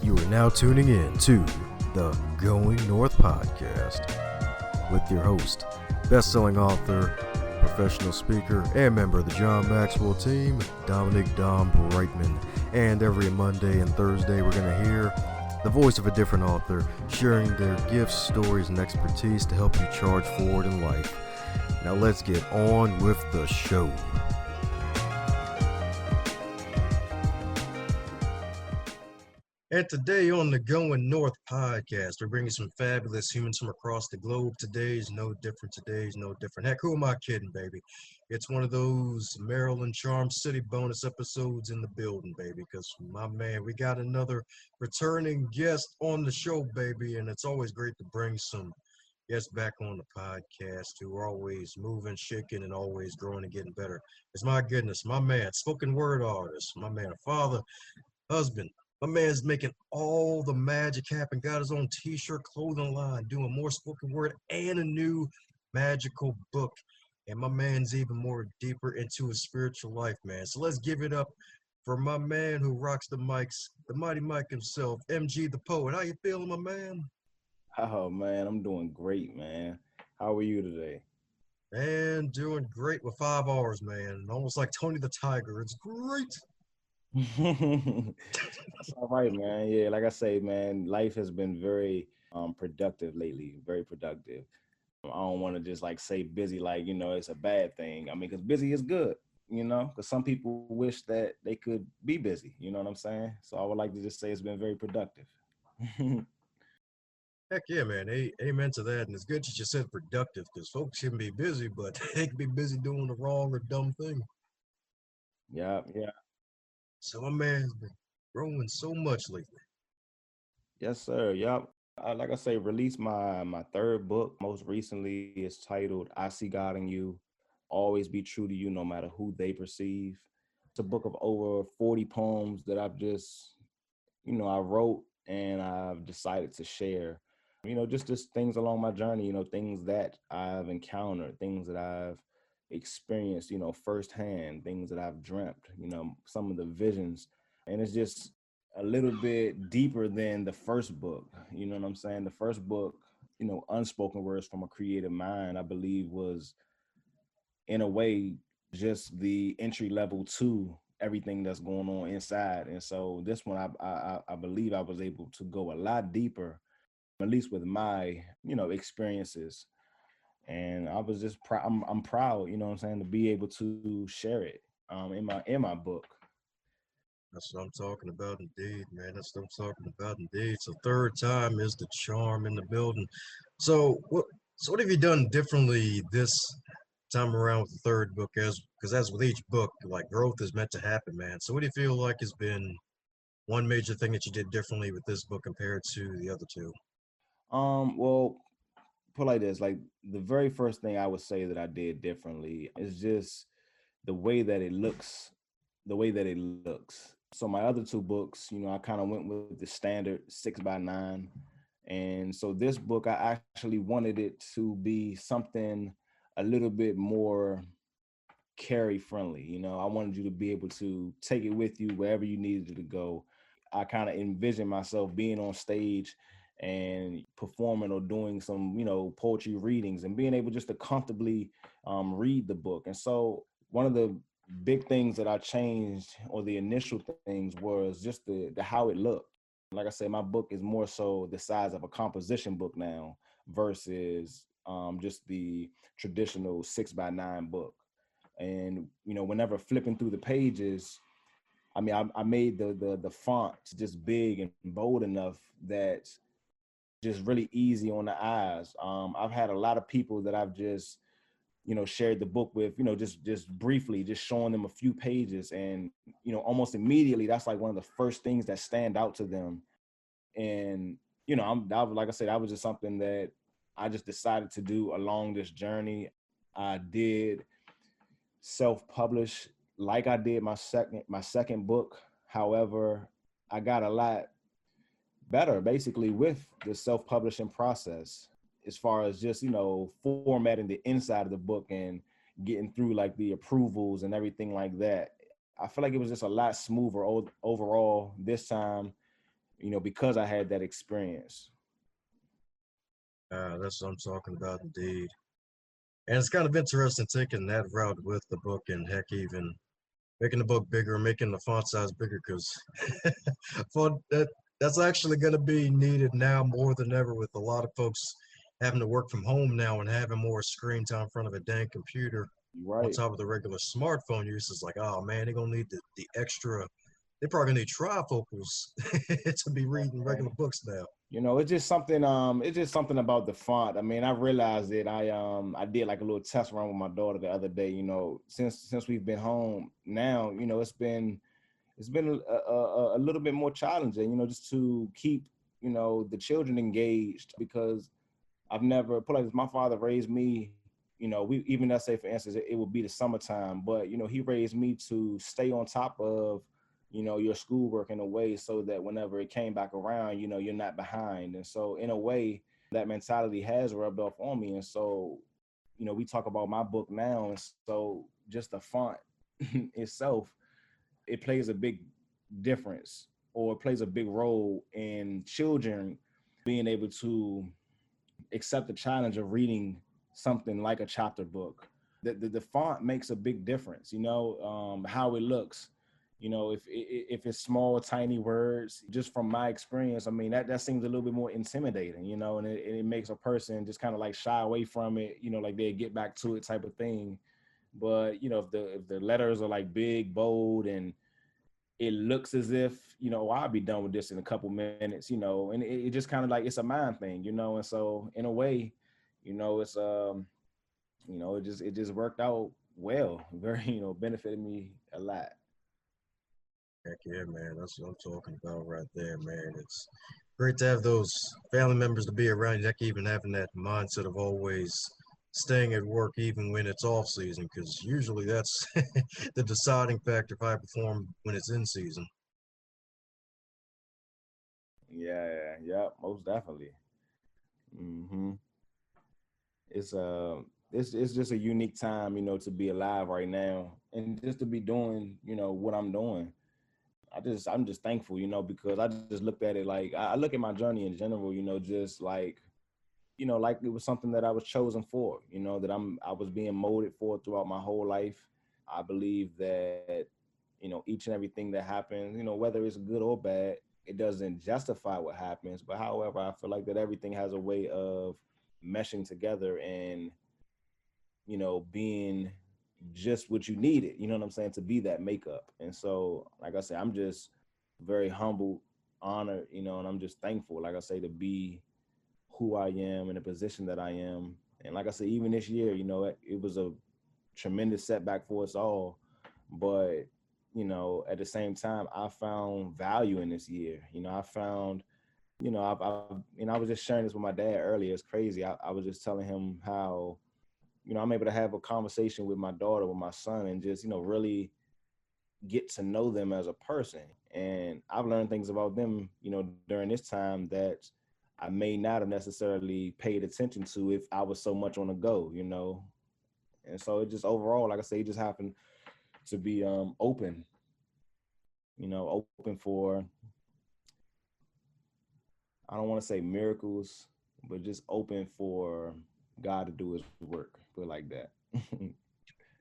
You are now tuning in to the Going North podcast with your host, best-selling author, professional speaker, and member of the John Maxwell team, Dominic Dom Brightman. And every Monday and Thursday, we're going to hear the voice of a different author sharing their gifts, stories, and expertise to help you charge forward in life. Now let's get on with the show. And today on the Going North podcast, we're bringing some fabulous humans from across the globe. Today's no different. Heck, who am I kidding, baby? It's one of those Maryland Charm City bonus episodes in the building, baby, because, my man, we got another returning guest on the show, baby, and it's always great to bring some guests back on the podcast who are always moving, shaking, and always growing and getting better. It's my goodness, my man, spoken word artist, my man, father, husband. My man's making all the magic happen. Got his own t-shirt, clothing line, doing more spoken word and a new magical book. And my man's even more deeper into his spiritual life, man. So let's give it up for my man who rocks the mics, the mighty Myke himself, MG the poet. How you feeling, my man? Oh, man, I'm doing great, man. How are you today? Man, doing great with 5 hours, man. Almost like Tony the Tiger. It's great. That's all right, man. Yeah, like I say, man, life has been very productive lately, very productive. I don't want to just like say busy like, it's a bad thing. I mean, because busy is good, because some people wish that they could be busy, you know what I'm saying? So I would like to just say it's been very productive. Heck yeah, man. Amen to that. And it's good that you said productive because folks can be busy, but they can be busy doing the wrong or dumb thing. Yeah. So my man's been growing so much lately. Yes, sir. Yep. Like I say, released my third book. Most recently, it's titled "I See God in You." Always be true to you, no matter who they perceive. It's a book of over 40 poems that I've just, I wrote and I've decided to share. Just things along my journey. Things that I've encountered, things that I've experienced, firsthand, things that I've dreamt. Some of the visions, and it's just a little bit deeper than the first book. You know what I'm saying? The first book, Unspoken Words from a Creative Mind, I believe was in a way just the entry level to everything that's going on inside. And so this one, I believe I was able to go a lot deeper, at least with my, experiences. And I was just proud. I'm proud, you know what I'm saying, to be able to share it in my book. That's what I'm talking about indeed, man. That's what I'm talking about indeed. So third time is the charm in the building. So what have you done differently this time around with the third book? As with each book, like growth is meant to happen, man. So what do you feel like has been one major thing that you did differently with this book compared to the other two? Well, put like this, like the very first thing I would say that I did differently is just the way that it looks, So my other two books, I kind of went with the standard 6x9. And so this book, I actually wanted it to be something a little bit more carry friendly. I wanted you to be able to take it with you wherever you needed to go. I kind of envisioned myself being on stage and performing or doing some, poetry readings and being able just to comfortably read the book. And so one of the big things that I changed, or the initial things, was just the how it looked. Like I say, my book is more so the size of a composition book now versus just the traditional 6x9 book. And whenever flipping through the pages, I mean, I made the font just big and bold enough that just really easy on the eyes. I've had a lot of people that I've just shared the book with, just briefly, just showing them a few pages, and almost immediately that's like one of the first things that stand out to them. And like I said, that was just something that I just decided to do along this journey. I did self-publish like I did my second book. However, I got a lot better basically with the self-publishing process, as far as just formatting the inside of the book and getting through like the approvals and everything like that. I feel like it was just a lot smoother overall this time, because I had that experience. That's what I'm talking about, indeed. And it's kind of interesting taking that route with the book, and heck, even making the book bigger, making the font size bigger, because for that's actually going to be needed now more than ever, with a lot of folks having to work from home now and having more screen time in front of a dang computer on Right. top of the regular smartphone use. Is like, oh man, they're gonna need the extra. They're probably gonna need trifocals to be reading regular books now. It's just something about the font. I mean, I realized it. I did like a little test run with my daughter the other day. Since we've been home now, it's been a little bit more challenging, just to keep, the children engaged, because I've never put like this. My father raised me, we even, let's say for instance, it would be the summertime, but he raised me to stay on top of, your schoolwork in a way, so that whenever it came back around, you're not behind. And so in a way, that mentality has rubbed off on me. And so, we talk about my book now, and so just the font itself, it plays a big difference, or it plays a big role in children being able to accept the challenge of reading something like a chapter book. The font makes a big difference, how it looks. If it's small, tiny words, just from my experience, I mean, that seems a little bit more intimidating, and it makes a person just kind of like shy away from it, like they get back to it type of thing. But, if the letters are like big, bold, and it looks as if, I'll be done with this in a couple minutes, and it just kind of like, it's a mind thing, and so in a way, it's it just worked out well, very, benefited me a lot. Heck yeah, man. That's what I'm talking about right there, man. It's great to have those family members to be around you. Heck, even having that mindset of always staying at work even when it's off season, because usually that's the deciding factor if I perform when it's in season. Yeah, yeah, most definitely. hmm it's it's just a unique time, to be alive right now, and just to be doing, what I'm doing. I'm just thankful, because I just looked at it like, I look at my journey in general, just like, like it was something that I was chosen for, that I was being molded for throughout my whole life. I believe that, each and everything that happens, whether it's good or bad, it doesn't justify what happens. But however, I feel like that everything has a way of meshing together and, being just what you needed, you know what I'm saying, to be that makeup. And so, like I said, I'm just very humble, honored, and I'm just thankful, like I say, to be who I am in the position that I am. And like I said, even this year, it was a tremendous setback for us all. But, at the same time, I found value in this year. I found, I was just sharing this with my dad earlier. It's crazy. I was just telling him how, I'm able to have a conversation with my daughter, with my son, and just, really get to know them as a person. And I've learned things about them, during this time that I may not have necessarily paid attention to if I was so much on the go. And so it just overall, like I say, it just happened to be open, open for, I don't want to say miracles, but just open for God to do his work, put it like that.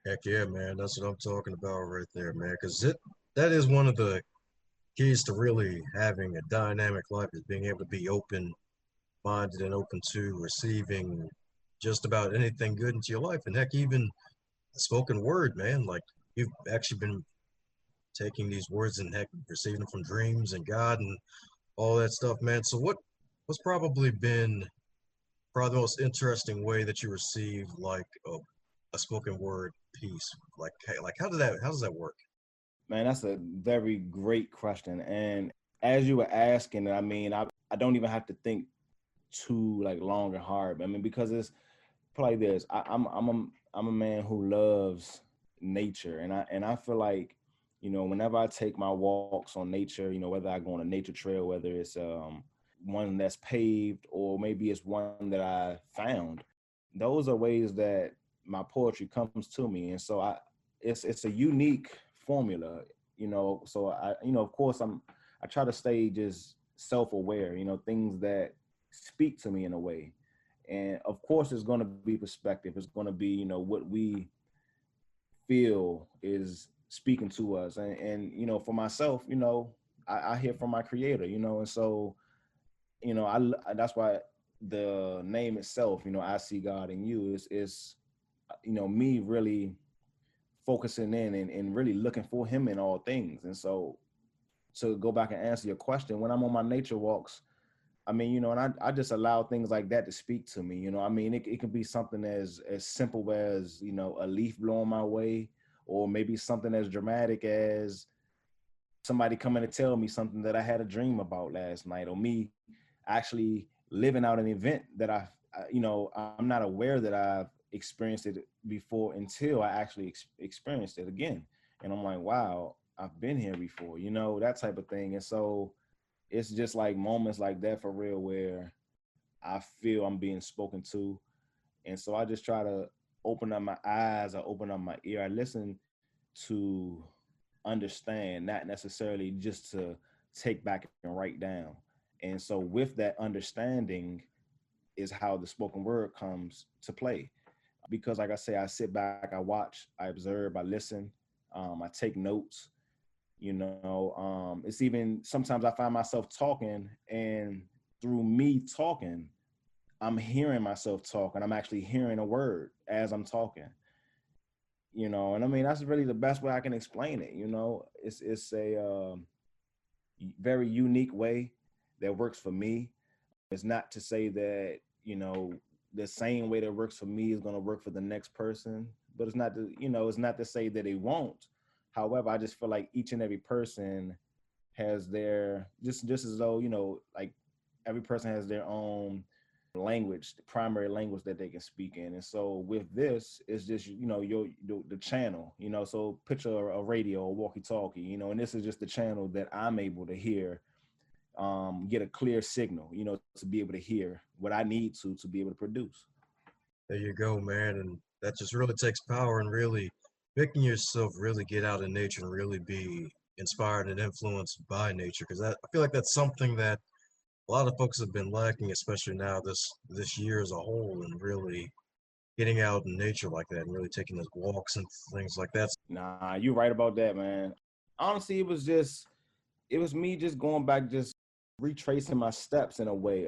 Heck yeah, man. That's what I'm talking about right there, man. Because that is one of the keys to really having a dynamic life, is being able to be open minded and open to receiving just about anything good into your life. And heck, even spoken word, man. Like, you've actually been taking these words and heck, receiving them from dreams and God and all that stuff, man. So what's probably been probably the most interesting way that you receive like a spoken word piece? Like how does that work? Man, that's a very great question. And as you were asking, I mean, I don't even have to think too like long and hard. I mean, because it's probably this. I'm a man who loves nature, and I feel like, whenever I take my walks on nature, whether I go on a nature trail, whether it's one that's paved or maybe it's one that I found, those are ways that my poetry comes to me. And so it's a unique formula, So of course I try to stay just self-aware, things that speak to me in a way. And of course, it's going to be perspective. It's going to be, what we feel is speaking to us. And for myself, I hear from my creator, and so, that's why the name itself, I see God in you is me really focusing in and really looking for him in all things. And so to go back and answer your question, when I'm on my nature walks, I mean, and I just allow things like that to speak to me. I mean, it can be something as simple as, a leaf blowing my way, or maybe something as dramatic as somebody coming to tell me something that I had a dream about last night, or me actually living out an event that I'm not aware that I've experienced it before until I actually experienced it again. And I'm like, wow, I've been here before, that type of thing. And so it's just like moments like that for real where I feel I'm being spoken to. And so I just try to open up my eyes, I open up my ear, I listen to understand, not necessarily just to take back and write down. And so with that understanding is how the spoken word comes to play. Because like I say, I sit back, I watch, I observe, I listen, I take notes. It's even sometimes I find myself talking, and through me talking, I'm hearing myself talk, and I'm actually hearing a word as I'm talking. And I mean, that's really the best way I can explain it. It's a very unique way that works for me. It's not to say that, the same way that works for me is going to work for the next person, but it's not to say that it won't. However, I just feel like each and every person has their, just as though, like every person has their own language, the primary language that they can speak in. And so with this, it's just, the channel, so picture a radio, a walkie-talkie, and this is just the channel that I'm able to hear, get a clear signal, to be able to hear what I need to be able to produce. There you go, man. And that just really takes power and really making yourself really get out in nature and really be inspired and influenced by nature. Because I feel like that's something that a lot of folks have been lacking, especially now this year as a whole, and really getting out in nature like that and really taking those walks and things like that. Nah, you're right about that, man. Honestly, it was me just going back, just retracing my steps in a way,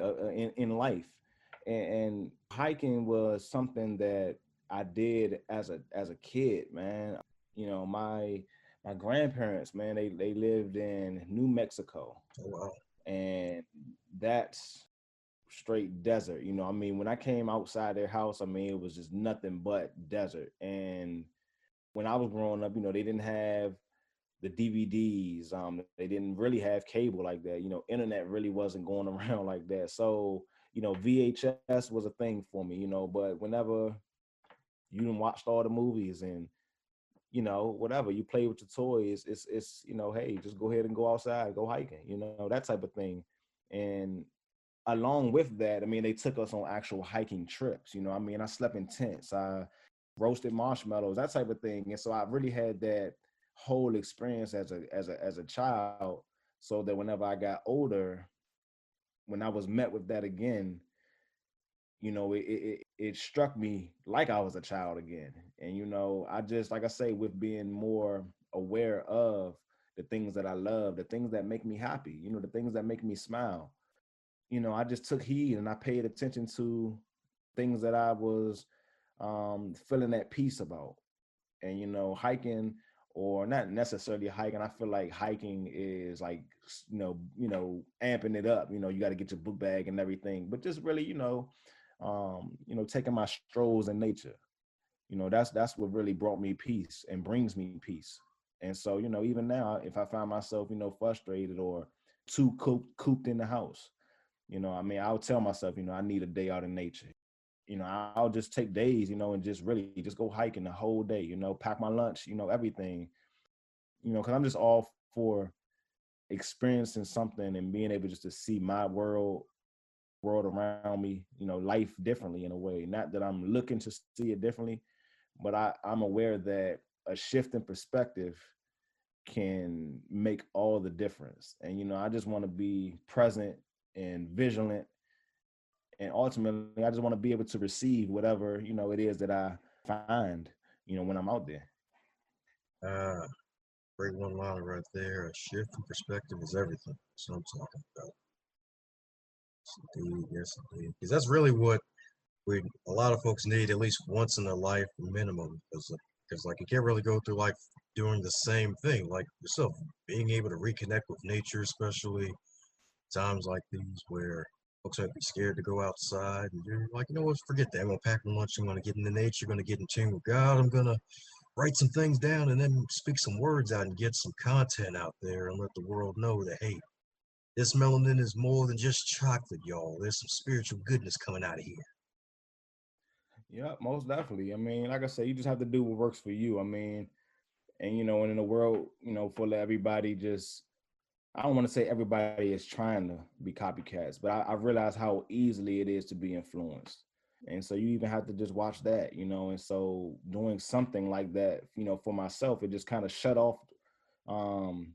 in life. And hiking was something that I did as a kid, man. My grandparents, man, they lived in New Mexico, Oh, wow. and that's straight desert. I mean, when I came outside their house, I mean, it was just nothing but desert. And when I was growing up, they didn't have the DVDs. They didn't really have cable like that. Internet really wasn't going around like that. So, VHS was a thing for me, but whenever you done watched all the movies and, whatever, you play with your toys, it's, hey, just go ahead and go outside, go hiking, that type of thing. And along with that, I mean, they took us on actual hiking trips. I mean, I slept in tents, I roasted marshmallows, that type of thing. And so I really had that whole experience as a child, so that whenever I got older, when I was met with that again, it struck me like I was a child again. And I just, like I say, with being more aware of the things that I love, the things that make me happy, the things that make me smile, I just took heed and I paid attention to things that I was feeling at peace about. And hiking, or not necessarily hiking, I feel like hiking is like, amping it up. You got to get your book bag and everything, but just really, taking my strolls in nature. That's what really brought me peace and brings me peace. And so, even now, if I find myself, frustrated or too cooped in the house, I mean, I'll tell myself, I need a day out in nature. I'll just take days, and just really just go hiking the whole day, pack my lunch, everything, because I'm just all for experiencing something and being able just to see my world around me, life differently in a way. Not that I'm looking to see it differently, but I'm aware that a shift in perspective can make all the difference. And, I just want to be present and vigilant. And ultimately, I just want to be able to receive whatever, it is that I find, when I'm out there. Ah, great one liner right there. A shift in perspective is everything. That's what I'm talking about. Yes, indeed. Yes, indeed. Because that's really what we a lot of folks need at least once in their life minimum. Because like you can't really go through life doing the same thing like yourself. Being able to reconnect with nature, especially times like these where folks might be scared to go outside, and you're like, you know what, forget that. I'm gonna pack my lunch. I'm gonna get into nature. I'm gonna get in tune with God. I'm gonna write some things down and then speak some words out and get some content out there and let the world know that hey, this melanin is more than just chocolate, y'all. There's some spiritual goodness coming out of here. Yeah, most definitely. I mean, like I said, you just have to do what works for you. I mean, and and in a world, full of everybody just, I don't want to say everybody is trying to be copycats, but I realize how easily it is to be influenced. And so you even have to just watch that, and so doing something like that, for myself, it just kind of shut off, um,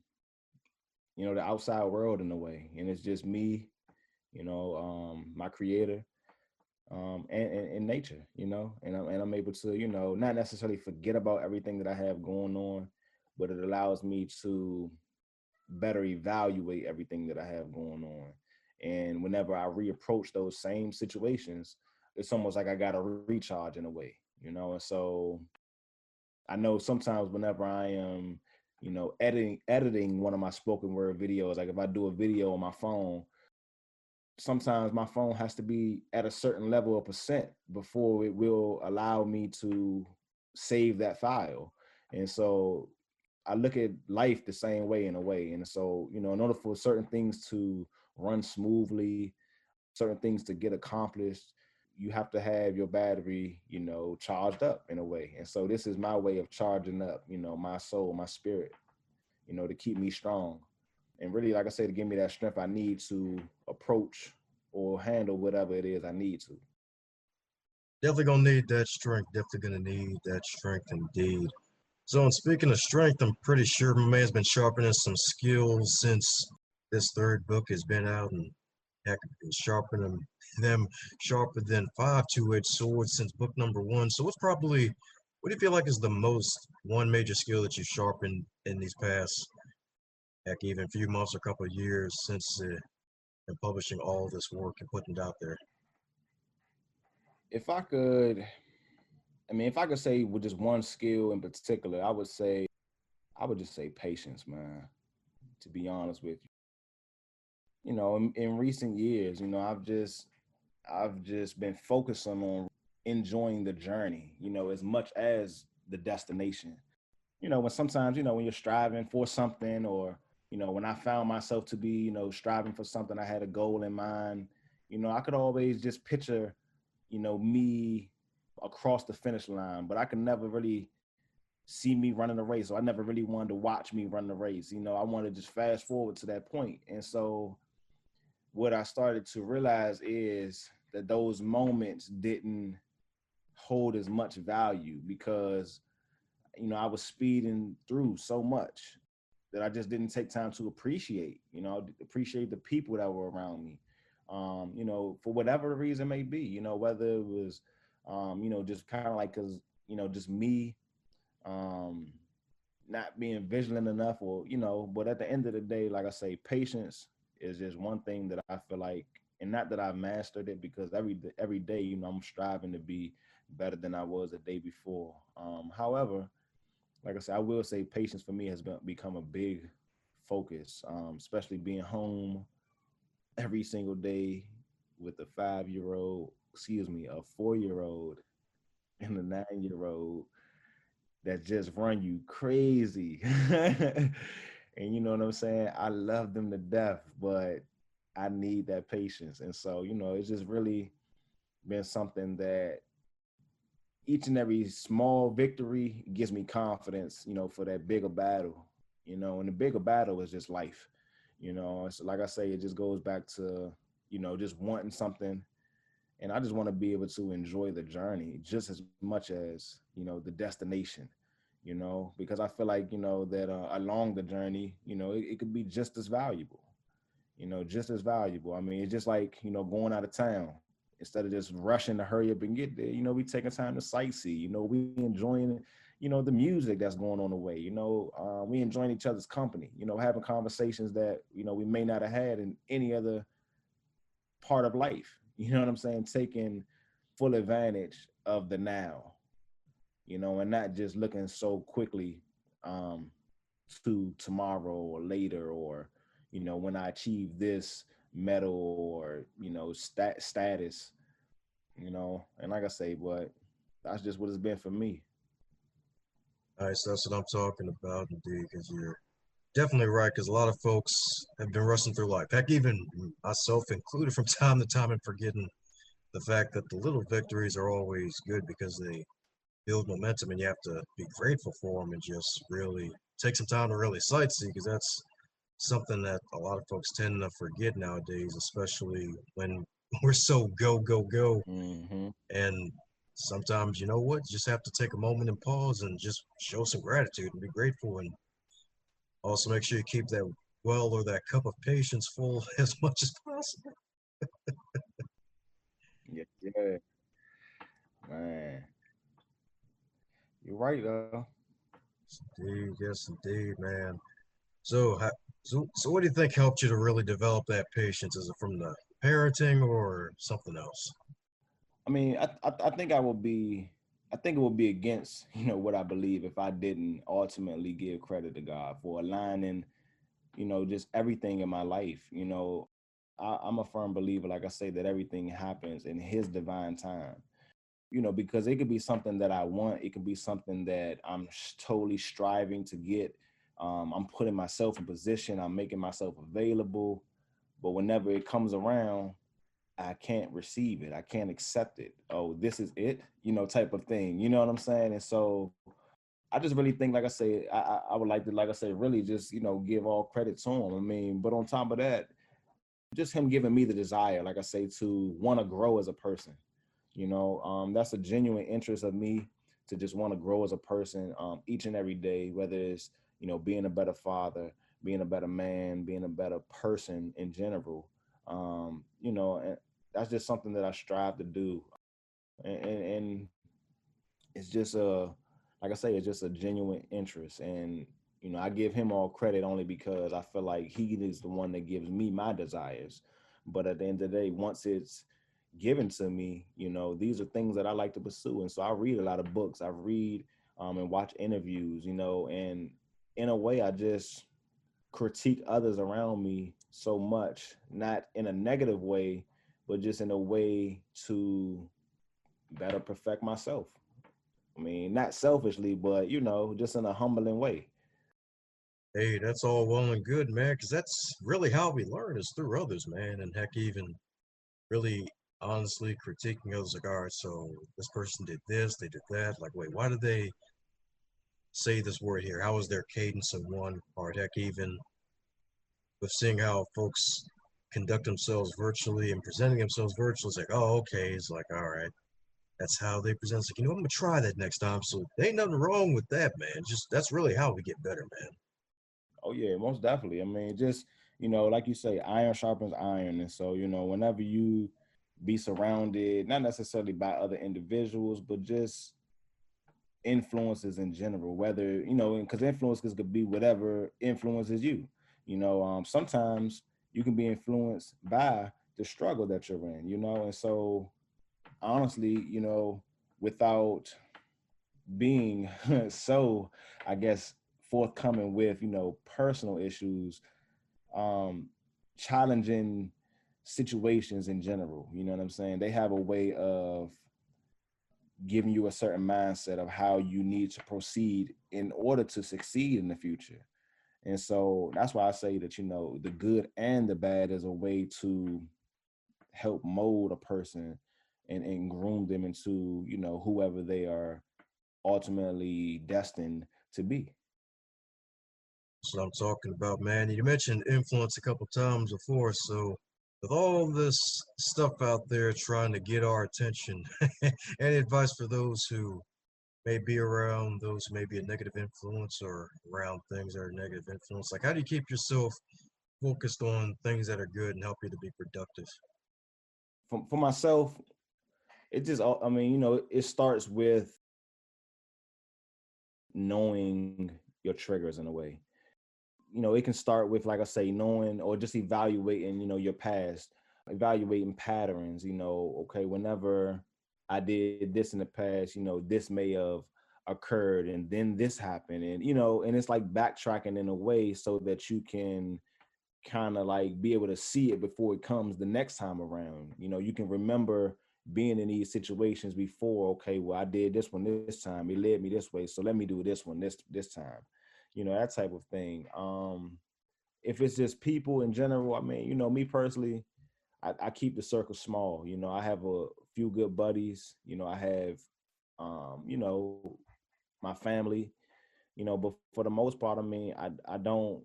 the outside world in a way. And it's just me, my creator, and nature, and I'm able to, not necessarily forget about everything that I have going on, but it allows me to better evaluate everything that I have going on. And whenever I reapproach those same situations, it's almost like I got to recharge in a way, and so I know sometimes whenever I am, editing one of my spoken word videos, like if I do a video on my phone, sometimes my phone has to be at a certain level of percent before it will allow me to save that file. And so I look at life the same way in a way. And so, in order for certain things to run smoothly, certain things to get accomplished, you have to have your battery, charged up in a way. And so this is my way of charging up, my soul, my spirit, to keep me strong. And really, like I said, to give me that strength I need to approach or handle whatever it is I need to. Definitely gonna need that strength. Definitely gonna need that strength indeed. So, and speaking of strength, I'm pretty sure my man's been sharpening some skills since this third book has been out, and heck, been sharpening them sharper than five two-edged swords since book number one. So, what do you feel like is the most one major skill that you've sharpened in these past, heck, even few months or couple of years since been publishing all this work and putting it out there? If I could, if I could say with just one skill in particular, I would just say patience, man, to be honest with you. In recent years, I've just been focusing on enjoying the journey, as much as the destination. When sometimes, when you're striving for something, or, when I found myself to be, striving for something, I had a goal in mind, I could always just picture, me across the finish line, but I could never really see me running a race. So I never really wanted to watch me run the race. I wanted to just fast forward to that point. And so what I started to realize is that those moments didn't hold as much value because, I was speeding through so much that I just didn't take time to appreciate the people that were around me. For whatever the reason may be, whether it was, just kind of like, cause, just me, um, not being vigilant enough, or but at the end of the day, like I say, patience is just one thing that I feel like, and not that I've mastered it, because every day, I'm striving to be better than I was the day before. However, like I said, I will say patience for me has become a big focus, especially being home every single day with a 5-year-old, a 4-year-old, and a 9-year-old that just run you crazy. And you know what I'm saying? I love them to death, but I need that patience. And so, it's just really been something that each and every small victory gives me confidence, for that bigger battle, and the bigger battle is just life. It's like I say, it just goes back to, just wanting something. And I just want to be able to enjoy the journey just as much as, the destination. because I feel like, that along the journey, it could be just as valuable, just as valuable. I mean, it's just like, going out of town. Instead of just rushing to hurry up and get there, we taking time to sightsee, we enjoying, the music that's going on the way, we enjoying each other's company, having conversations that, we may not have had in any other part of life. You know what I'm saying? Taking full advantage of the now, and not just looking so quickly to tomorrow or later, or, when I achieve this medal or, status, and like I say, but that's just what it's been for me. Nice, that's what I'm talking about, indeed, because you're definitely right, because a lot of folks have been rushing through life. Heck, even myself included, from time to time, and forgetting the fact that the little victories are always good because they build momentum, and you have to be grateful for them and just really take some time to really sightsee, because that's something that a lot of folks tend to forget nowadays, especially when we're so go, go, go. Mm-hmm. And sometimes, you know what, you just have to take a moment and pause and just show some gratitude and be grateful, and also make sure you keep that well, or that cup of patience full as much as possible. Yeah, yeah, man. You're right though. Indeed, yes, indeed, man. So, so what do you think helped you to really develop that patience? Is it from the parenting or something else? I mean, I think I think it would be against, what I believe if I didn't ultimately give credit to God for aligning, just everything in my life. I'm a firm believer, like I say, that everything happens in His divine time. Because it could be something that I want, it could be something that I'm totally striving to get. I'm putting myself in position, I'm making myself available, but whenever it comes around, I can't receive it. I can't accept it. Oh, this is it, type of thing. You know what I'm saying? And so I just really think, like I say, I would like to, like I say, really just, give all credit to him. I mean, but on top of that, just him giving me the desire, like I say, to want to grow as a person. That's a genuine interest of me to just want to grow as a person each and every day, whether it's, being a better father, being a better man, being a better person in general. And that's just something that I strive to do. And it's just like I say, it's just a genuine interest. And, I give him all credit only because I feel like he is the one that gives me my desires. But at the end of the day, once it's given to me, these are things that I like to pursue. And so I read a lot of books. I read and watch interviews, and in a way, I just critique others around me so much, not in a negative way, but just in a way to better perfect myself. I mean, not selfishly, but just in a humbling way. Hey, that's all well and good, man, because that's really how we learn, is through others, man. And heck, even really honestly critiquing others, like, all right, so this person did this, they did that. Like, wait, why did they say this word here? How was their cadence in one part? Heck, even with seeing how folks conduct themselves virtually and presenting themselves virtually, it's like, oh, okay. It's like, all right, that's how they present. It's like, I'm gonna try that next time. So there ain't nothing wrong with that, man. Just that's really how we get better, man. Oh yeah, most definitely. I mean, just like you say, iron sharpens iron, and so whenever you be surrounded, not necessarily by other individuals, but just influences in general, whether because influences could be whatever influences you. Sometimes you can be influenced by the struggle that you're in, and so honestly, without being so, I guess, forthcoming with personal issues, um challenging situations in general, you know what I'm saying, they have a way of giving you a certain mindset of how you need to proceed in order to succeed in the future. And so that's why I say that the good and the bad is a way to help mold a person and groom them into whoever they are ultimately destined to be. That's what I'm talking about, man. You mentioned influence a couple times before, so with all this stuff out there trying to get our attention, any advice for those who may be around those who may be a negative influence or around things that are negative influence? Like, how do you keep yourself focused on things that are good and help you to be productive? For myself, it just, I mean, it starts with knowing your triggers in a way. It can start with, like I say, knowing or just evaluating, your past, evaluating patterns, okay, whenever I did this in the past, this may have occurred and then this happened. And, and it's like backtracking in a way so that you can kind of like be able to see it before it comes the next time around. You can remember being in these situations before. Okay, well, I did this one this time, it led me this way, so let me do this one this time, that type of thing. If it's just people in general, I mean, me personally, I keep the circle small. I have a few good buddies. I have my family, but for the most part, I mean, I don't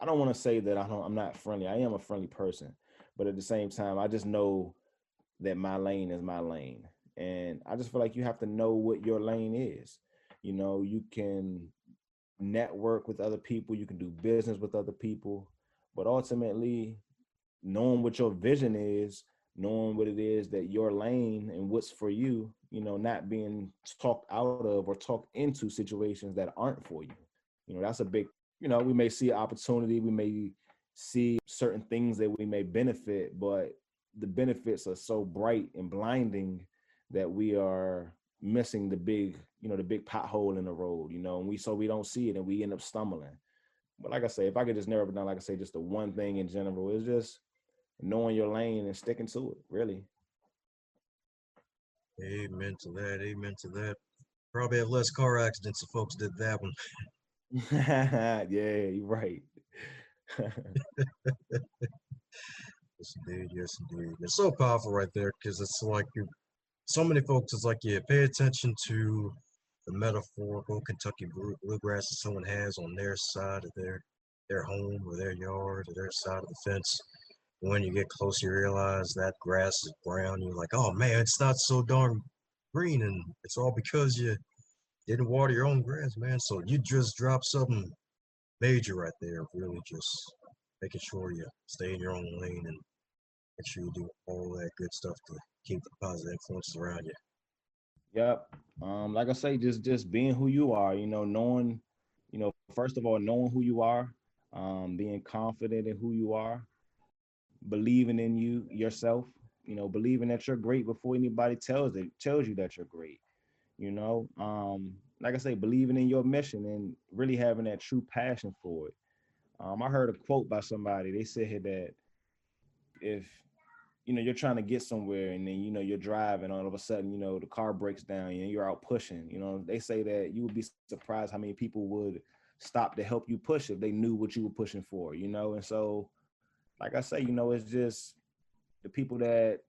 want to say that I'm not friendly. I am a friendly person, but at the same time, I just know that my lane is my lane. And I just feel like you have to know what your lane is. You can network with other people, you can do business with other people, but ultimately, knowing what your vision is, knowing what it is that your lane and what's for you, not being talked out of or talked into situations that aren't for you. That's a big, we may see opportunity, we may see certain things that we may benefit, but the benefits are so bright and blinding that we are missing the big pothole in the road, and we don't see it and we end up stumbling. But like I say, if I could just narrow it down, like I say, just the one thing in general is just knowing your lane and sticking to it, really. Amen to that. Amen to that. Probably have less car accidents if folks did that one. Yeah, you're right. Yes, indeed. Yes, indeed. It's so powerful right there because it's like you, so many folks, it's like you pay attention to the metaphorical Kentucky bluegrass that someone has on their side of their home or their yard or their side of the fence. When you get closer, you realize that grass is brown. You're like, oh man, it's not so darn green, and it's all because you didn't water your own grass, man. So you just dropped something major right there. Really, just making sure you stay in your own lane and make sure you do all that good stuff to keep the positive influences around you. Yep. Like I say, just being who you are, knowing, first of all, knowing who you are, being confident in who you are, believing in yourself, believing that you're great before anybody tells you that you're great. Like I say, believing in your mission and really having that true passion for it. I heard a quote by somebody. They said that if you're trying to get somewhere and then you're driving, all of a sudden the car breaks down and you're out pushing, they say that you would be surprised how many people would stop to help you push if they knew what you were pushing for. And so, like I say, it's just the people that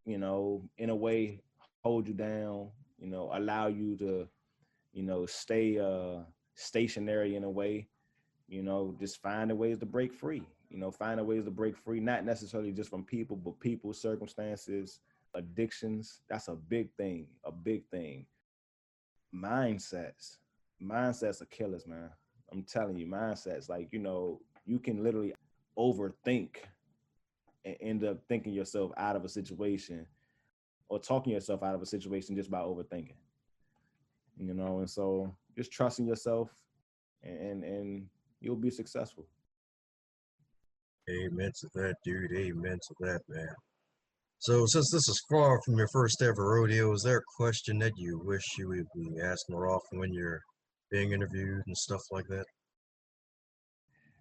in a way hold you down, allow you to stay stationary in a way, just finding ways to break free, finding ways to break free, not necessarily just from people, but people, circumstances, addictions. That's a big thing, a big thing. Mindsets are killers, man. I'm telling you, mindsets, like, you can literally overthink and end up thinking yourself out of a situation or talking yourself out of a situation just by overthinking, and so just trusting yourself and you'll be successful. Amen to that, dude. Amen to that, man. So, since this is far from your first ever rodeo, is there a question that you wish you would be asked more often when you're being interviewed and stuff like that?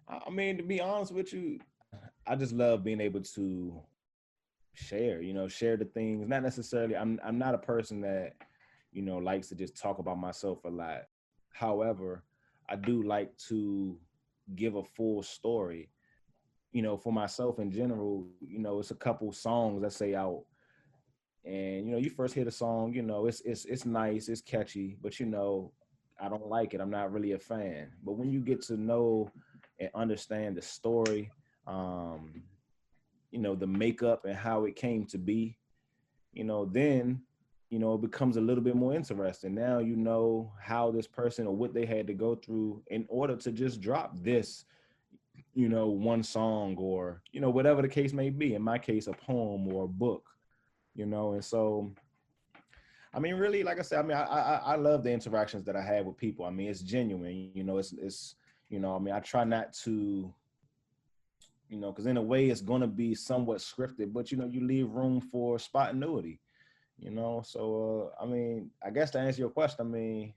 I mean, to be honest with you, I just love being able to share the things. Not necessarily, I'm not a person that, likes to just talk about myself a lot. However, I do like to give a full story, for myself in general. It's a couple songs that say out, and you first hear the song, it's nice, it's catchy, but I don't like it. I'm not really a fan. But when you get to know and understand the story, um, the makeup and how it came to be, then you know, it becomes a little bit more interesting. Now you know how this person or what they had to go through in order to just drop this, you know, one song or, you know, whatever the case may be. In my case, a poem or a book, you know. And so, I mean, really, like I said, I mean, I love the interactions that I have with people. I mean, it's genuine, you know, it's, you know, I mean, I try not to, you know, because in a way it's going to be somewhat scripted, but, you know, you leave room for spontaneity, you know. So, I mean, I guess to answer your question, I mean,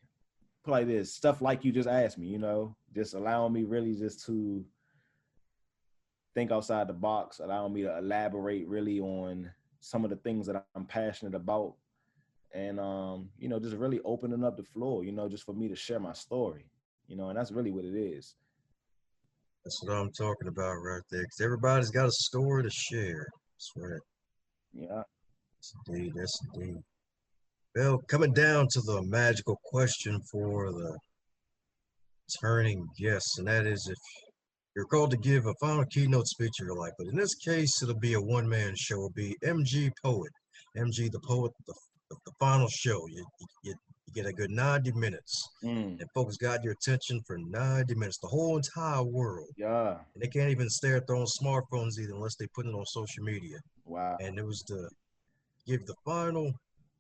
put like this stuff like you just asked me, you know, just allowing me really just to think outside the box, allowing me to elaborate really on some of the things that I'm passionate about. And, you know, just really opening up the floor, you know, just for me to share my story, you know, and that's really what it is. That's what I'm talking about right there. Because everybody's got a story to share. That's right. Yeah. Yes, indeed. Yes, indeed. Well, coming down to the magical question for the turning guests, and that is if you're called to give a final keynote speech of your life, but in this case, it'll be a one-man show. It'll be MG Poet, MG the poet, the final show. You get a good 90 minutes, Mm, and folks got your attention for 90 minutes, the whole entire world. yeah. And they can't even stare at their own smartphones either unless they put it on social media. Wow. And it was to give the final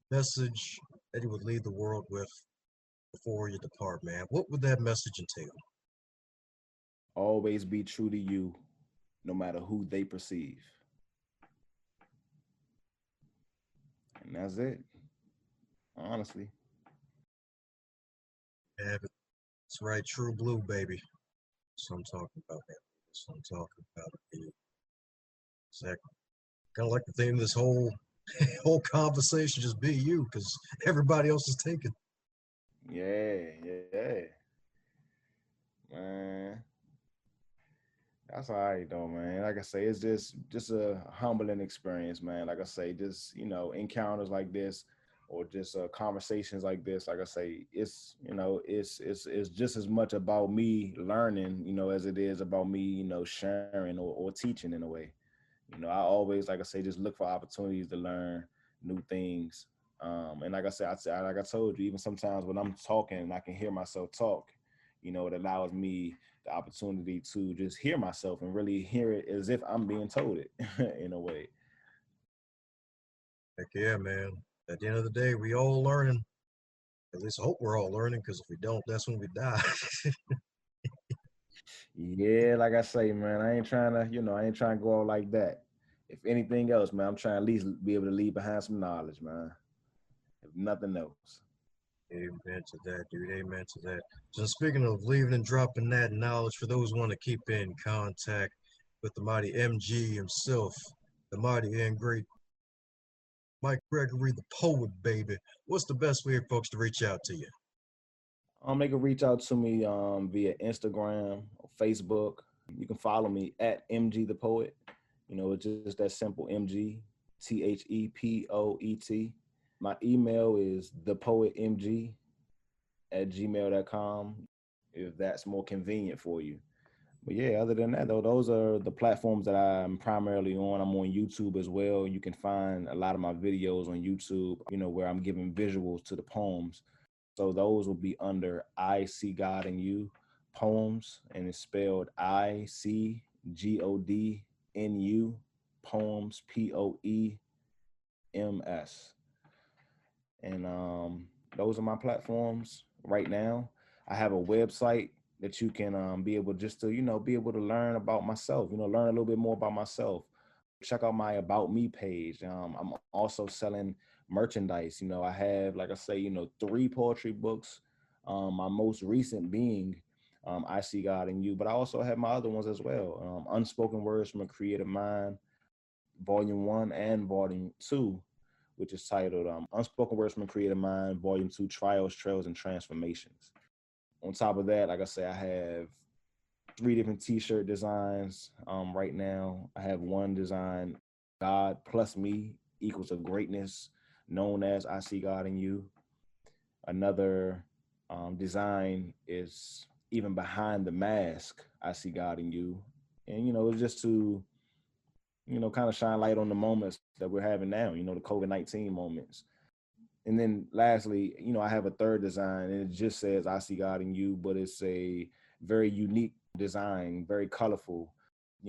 message that he would leave the world with before you depart, man. What would that message entail? Always be true to you, no matter who they perceive. And that's it, honestly. Yeah, but that's right, true blue, baby. That's what I'm talking about, man. That's what I'm talking about. Dude. Exactly. Kind of like the theme of this whole whole conversation, just be you, because everybody else is taken. Yeah, yeah, man. That's all right though, man. Like I say, it's just a humbling experience, man. Like I say, just, you know, encounters like this, or just conversations like this. Like I say, it's, you know, it's just as much about me learning, you know, as it is about me, you know, sharing or teaching in a way. You know, I always, like I say, just look for opportunities to learn new things. And like I said, like I told you, even sometimes when I'm talking and I can hear myself talk, you know, it allows me the opportunity to just hear myself and really hear it as if I'm being told it in a way. Heck yeah, man. At the end of the day, we all learning. At least I hope we're all learning, because if we don't, that's when we die. Yeah, like I say, man, I ain't trying to, you know, I ain't trying to go out like that. If anything else, man, I'm trying to at least be able to leave behind some knowledge, man. If nothing else. Amen to that, dude. Amen to that. So speaking of leaving and dropping that knowledge, for those who want to keep in contact with the mighty MG himself, the mighty and great Myke Gregoree, the poet, baby, what's the best way for folks to reach out to you? They can reach out to me via Instagram or Facebook. You can follow me at MG the Poet. You know, it's just that simple, MG THEPOET. My email is thepoetmg@gmail.com if that's more convenient for you. But yeah, other than that though, those are the platforms that I'm primarily on. I'm on YouTube as well. You can find a lot of my videos on YouTube, you know, where I'm giving visuals to the poems. So those will be under I See God in You poems, and it's spelled ICGODNU poems, POEMS. And those are my platforms right now. I have a website that you can be able just to, you know, be able to learn about myself, you know, learn a little bit more about myself. Check out my About Me page. I'm also selling merchandise. You know, I have, like I say, you know, 3 poetry books. My most recent being I See God in You, but I also have my other ones as well. Unspoken Words from a Creative Mind, Volume 1 and Volume 2, which is titled Unspoken Words from a Creative Mind, Volume 2, Trials, Trails, and Transformations. On top of that, like I say, I have 3 different t-shirt designs right now. I have one design, God plus me equals a greatness, known as I See God in You. Another design is even behind the mask, I See God in You. And, you know, it's just to, you know, kind of shine light on the moments that we're having now, you know, the COVID-19 moments. And then lastly, I have a third design and it just says I see God in you, but it's a very unique design, very colorful.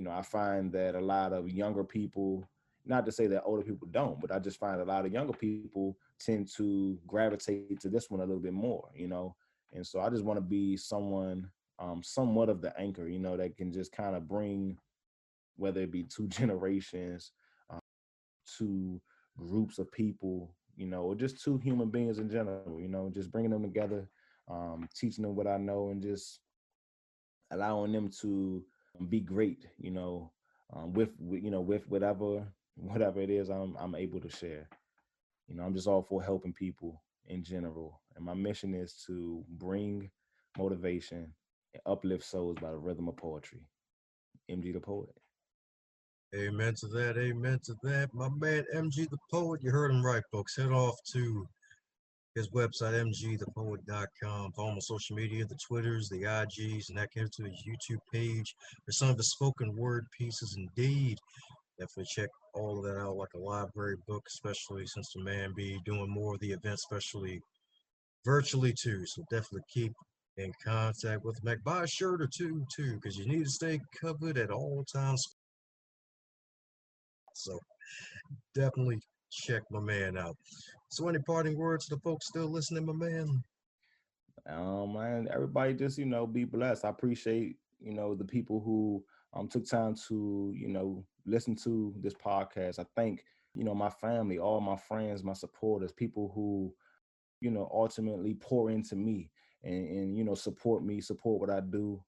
I find that a lot of younger people, not to say that older people don't, but I just find a lot of younger people tend to gravitate to this one a little bit more. And so I just want to be someone, somewhat of the anchor, that can just kind of bring, whether it be two generations, two groups of people, or just two human beings in general, just bringing them together, teaching them what I know, and just allowing them to be great, with whatever it is I'm able to share. I'm just all for helping people in general, and my mission is to bring motivation and uplift souls by the rhythm of poetry. MG the poet. Amen to that. Amen to that. My man MG the Poet, you heard him right, folks. Head off to his website, mgthepoet.com, for all my social media, the Twitters, the IGs, and that came to his YouTube page for some of his spoken word pieces indeed. Definitely check all of that out like a library book, especially since the man be doing more of the events, especially virtually too. So definitely keep in contact with him. Buy a shirt or two too, because you need to stay covered at all times. So definitely check my man out. So any parting words to the folks still listening, my man? Man, everybody just, be blessed. I appreciate, the people who took time to, listen to this podcast. I thank, my family, all my friends, my supporters, people who, ultimately pour into me and support me, support what I do.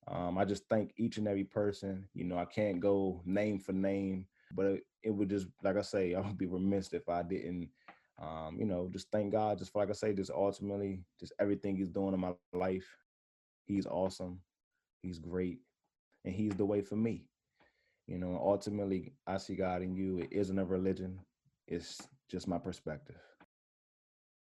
I just thank each and every person. I can't go name for name, but it would just, like I say, I would be remiss if I didn't, just thank God, just for, like I say, just ultimately, just everything he's doing in my life. He's awesome. He's great. And he's the way for me. Ultimately, I see God in you. It isn't a religion. It's just my perspective.